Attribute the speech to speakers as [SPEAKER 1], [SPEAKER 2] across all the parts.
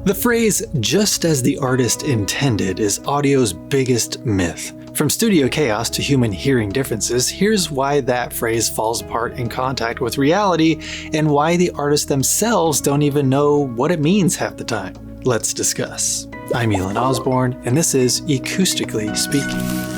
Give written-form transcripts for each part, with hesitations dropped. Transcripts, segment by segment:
[SPEAKER 1] The phrase, "just as the artist intended," is audio's biggest myth. From studio chaos to human hearing differences, here's why that phrase falls apart in contact with reality and why the artists themselves don't even know what it means half the time. Let's discuss. I'm Elon Osborne, and this is Ecoustically Speaking.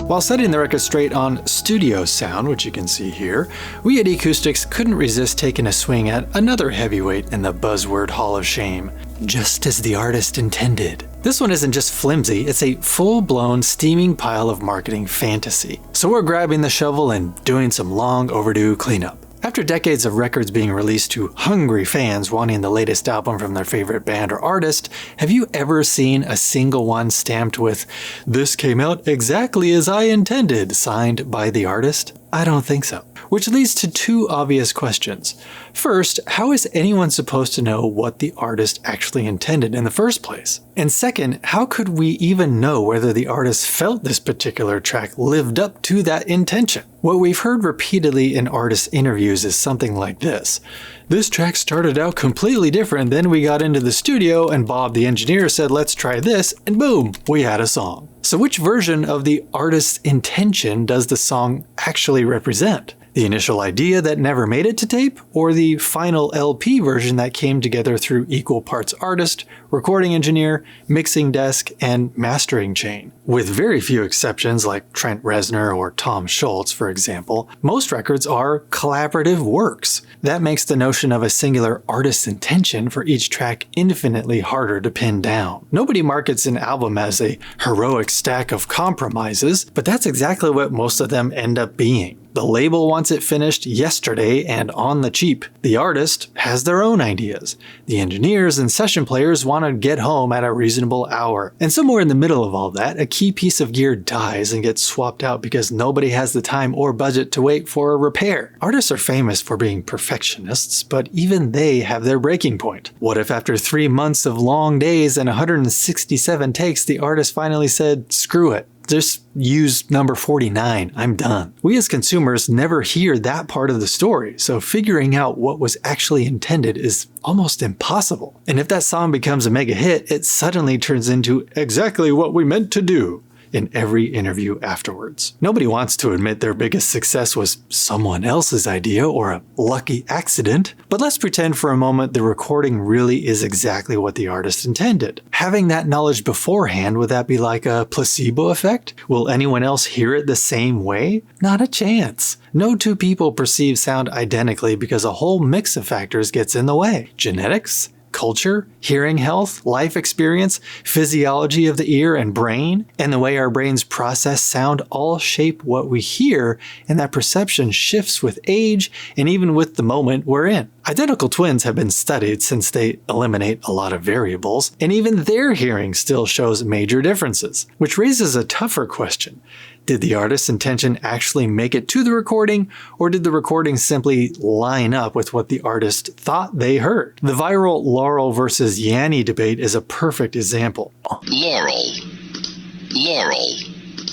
[SPEAKER 1] While setting the record straight on studio sound, which you can see here, we at eCoustics couldn't resist taking a swing at another heavyweight in the buzzword Hall of Shame, just as the artist intended. This one isn't just flimsy, it's a full-blown steaming pile of marketing fantasy. So we're grabbing the shovel and doing some long overdue cleanup. After decades of records being released to hungry fans wanting the latest album from their favorite band or artist, have you ever seen a single one stamped with, "This came out exactly as I intended," signed by the artist? I don't think so. Which leads to two obvious questions. First, how is anyone supposed to know what the artist actually intended in the first place? And second, how could we even know whether the artist felt this particular track lived up to that intention? What we've heard repeatedly in artist interviews is something like this. "This track started out completely different, then we got into the studio and Bob the engineer said let's try this, and boom, we had a song." So which version of the artist's intention does the song actually represent? The initial idea that never made it to tape, or the final LP version that came together through equal parts artist, recording engineer, mixing desk, and mastering chain? With very few exceptions like Trent Reznor or Tom Scholz, for example, most records are collaborative works. That makes the notion of a singular artist's intention for each track infinitely harder to pin down. Nobody markets an album as a heroic stack of compromises, but that's exactly what most of them end up being. The label wants it finished yesterday and on the cheap. The artist has their own ideas. The engineers and session players want to get home at a reasonable hour. And somewhere in the middle of all that, a key piece of gear dies and gets swapped out because nobody has the time or budget to wait for a repair. Artists are famous for being perfectionists, but even they have their breaking point. What if after 3 months of long days and 167 takes, the artist finally said, "Screw it. Just use number 49, I'm done." We as consumers never hear that part of the story, so figuring out what was actually intended is almost impossible. And if that song becomes a mega hit, it suddenly turns into exactly what we meant to do in every interview afterwards. Nobody wants to admit their biggest success was someone else's idea or a lucky accident, but let's pretend for a moment the recording really is exactly what the artist intended. Having that knowledge beforehand, would that be like a placebo effect? Will anyone else hear it the same way? Not a chance. No two people perceive sound identically because a whole mix of factors gets in the way. Genetics, culture, hearing health, life experience, physiology of the ear and brain, and the way our brains process sound all shape what we hear, and that perception shifts with age and even with the moment we're in. Identical twins have been studied since they eliminate a lot of variables, and even their hearing still shows major differences, which raises a tougher question. Did the artist's intention actually make it to the recording, or did the recording simply line up with what the artist thought they heard? The viral Laurel versus Yanny debate is a perfect example.
[SPEAKER 2] Laurel.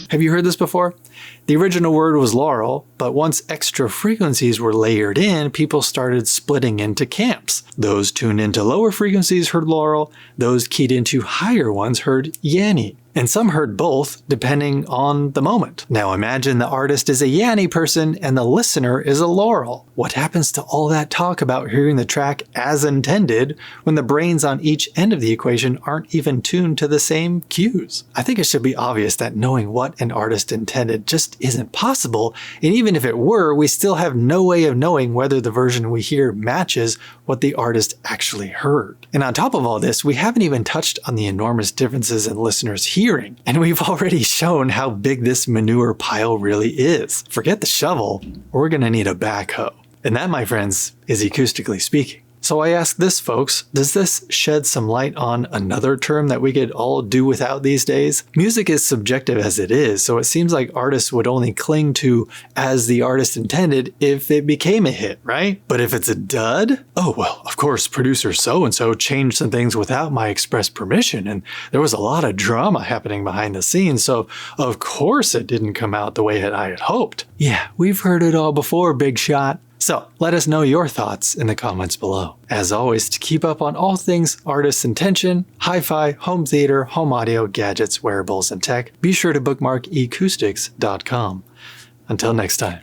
[SPEAKER 1] Have you heard this before? The original word was laurel, but once extra frequencies were layered in, people started splitting into camps. Those tuned into lower frequencies heard laurel, those keyed into higher ones heard Yanny. And some heard both, depending on the moment. Now imagine the artist is a Yanny person and the listener is a Laurel. What happens to all that talk about hearing the track as intended when the brains on each end of the equation aren't even tuned to the same cues? I think it should be obvious that knowing what an artist intended just isn't possible, and even if it were, we still have no way of knowing whether the version we hear matches what the artist actually heard. And on top of all this, we haven't even touched on the enormous differences in listeners' hearing, and we've already shown how big this manure pile really is. Forget the shovel, we're gonna need a backhoe. And that, my friends, is Ecoustically Speaking. So I ask this, folks, does this shed some light on another term that we could all do without these days? Music is subjective as it is, so it seems like artists would only cling to as the artist intended if it became a hit, right? But if it's a dud? Oh, well, of course, producer so-and-so changed some things without my express permission, and there was a lot of drama happening behind the scenes, so of course it didn't come out the way that I had hoped. Yeah, we've heard it all before, big shot. So let us know your thoughts in the comments below. As always, to keep up on all things artist intention, hi-fi, home theater, home audio, gadgets, wearables, and tech, be sure to bookmark ecoustics.com. Until next time.